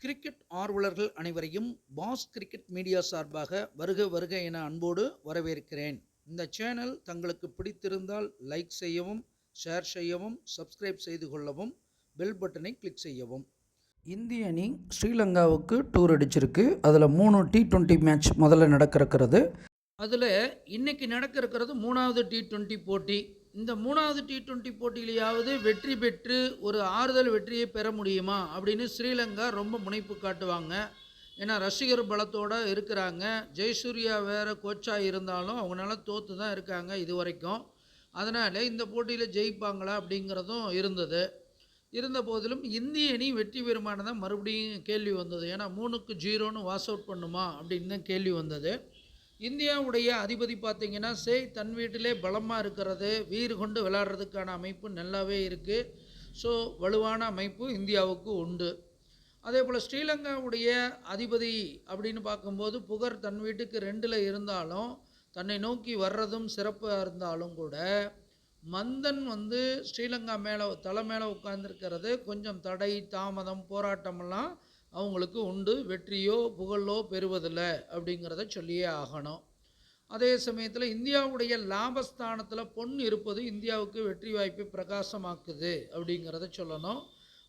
Cricket ஆர்வலர்கள் அனைவரையும் pass cricket media சார்பாக வருக வருக என அன்போடு வரவேற்கிறேன். இந்த சேனல் தங்களுக்கு பிடித்திருந்தால் லைக் செய்யவும், ஷேர் செய்யவும், சப்ஸ்கிரைப் செய்து கொள்ளவும், பெல் பட்டனை கிளிக் செய்யவும். இந்திய அணி ஸ்ரீலங்காவுக்கு டூர் அடிச்சிருக்கு. அதில் 3 T20 மேட்ச் முதல்ல நடக்கிறது. அதில் இன்னைக்கு நடக்கிறது 3வது T20 போட்டி. இந்த 3வது T20 போட்டியிலேயாவது வெற்றி பெற்று ஒரு ஆறுதல் வெற்றியை பெற முடியுமா அப்படின்னு ஸ்ரீலங்கா ரொம்ப முனைப்பு காட்டுவாங்க. ஏன்னா ரசிகர் பலத்தோடு இருக்கிறாங்க. ஜெயசூர்யா வேறு கோச்சாக இருந்தாலும் அவங்களால தோற்று தான் இருக்காங்க இது வரைக்கும். அதனால் இந்த போட்டியில் ஜெயிப்பாங்களா அப்படிங்கிறதும் இருந்தது. இருந்த போதிலும் இந்திய அணி வெற்றி பெறுமானதான் மறுபடியும் கேள்வி வந்தது. ஏன்னா 3-0 வாஷ் அவுட் பண்ணுமா அப்படின்னு தான் கேள்வி வந்தது. இந்தியாவுடைய அதிபதி பார்த்திங்கன்னா தன் வீட்டிலே பலமாக இருக்கிறது, வீறு கொண்டு விளையாடுறதுக்கான அமைப்பு நல்லாவே இருக்குது. ஸோ வலுவான அமைப்பு இந்தியாவுக்கு உண்டு. அதே போல் ஸ்ரீலங்காவுடைய அதிபதி அப்படின்னு பார்க்கும்போது புகர் தன் வீட்டுக்கு 2ல் இருந்தாலும் தன்னை நோக்கி வர்றதும் சிறப்பாக இருந்தாலும் கூட மந்தன் ஸ்ரீலங்கா தலை மேலே உட்கார்ந்துருக்கிறது கொஞ்சம் தடை தாமதம் போராட்டமெல்லாம் அவங்களுக்கு உண்டு. வெற்றியோ புகழோ பெறுவதில்லை அப்படிங்கிறத சொல்லியே ஆகணும். அதே சமயத்தில் இந்தியாவுடைய லாபஸ்தானத்தில் பொன் இருப்பது இந்தியாவுக்கு வெற்றி வாய்ப்பை பிரகாசமாக்குது அப்படிங்கிறத சொல்லணும்.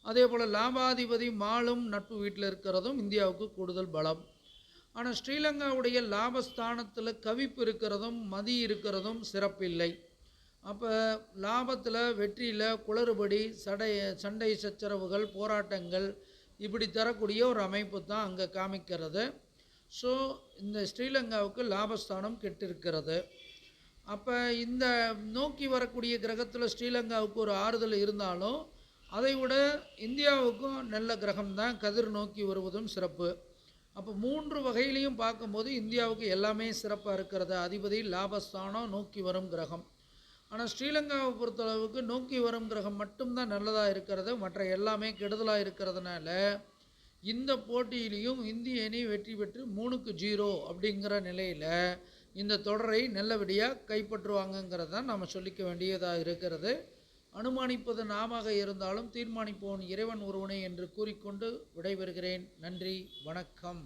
அதே போல் லாபாதிபதி மாலும் நட்பு வீட்டில் இருக்கிறதும் இந்தியாவுக்கு கூடுதல் பலம். ஆனால் ஸ்ரீலங்காவுடைய லாபஸ்தானத்தில் கவிப்பு இருக்கிறதும் மதி இருக்கிறதும் சிறப்பில்லை. அப்போ லாபத்தில் வெற்றியில் குளறுபடி சண்டை சச்சரவுகள் போராட்டங்கள் இப்படி தரக்கூடிய ஒரு அமைப்பு தான் அங்கே காமிக்கிறது. ஸோ இந்த ஸ்ரீலங்காவுக்கு லாபஸ்தானம் கெட்டிருக்கிறது. அப்போ இந்த நோக்கி வரக்கூடிய கிரகத்தில் ஸ்ரீலங்காவுக்கு ஒரு ஆறுதல் இருந்தாலும் அதை விட இந்தியாவுக்கும் நல்ல கிரகம்தான் கதிர் நோக்கி வருவதும் சிறப்பு. அப்போ 3 வகையிலையும் பார்க்கும்போது இந்தியாவுக்கு எல்லாமே சிறப்பாக இருக்கிறது. அதிபதி, லாபஸ்தானம், நோக்கி வரும் கிரகம். ஆனால் ஸ்ரீலங்காவை பொறுத்தளவுக்கு நோக்கி வரும் கிரகம் மட்டும்தான் நல்லதாக இருக்கிறது, மற்ற எல்லாமே கெடுதலாக இருக்கிறதுனால இந்த போட்டியிலையும் இந்திய அணி வெற்றி பெற்று 3-0 அப்படிங்கிற நிலையில் இந்த தொடரை நல்லபடியாக கைப்பற்றுவாங்கங்கிறது தான் நாம் சொல்லிக்க வேண்டியதாக இருக்கிறது. அனுமானிப்பது நாமாக இருந்தாலும் தீர்மானிப்பவன் இறைவன் ஒருவனே என்று கூறிக்கொண்டு விடைபெறுகிறேன். நன்றி, வணக்கம்.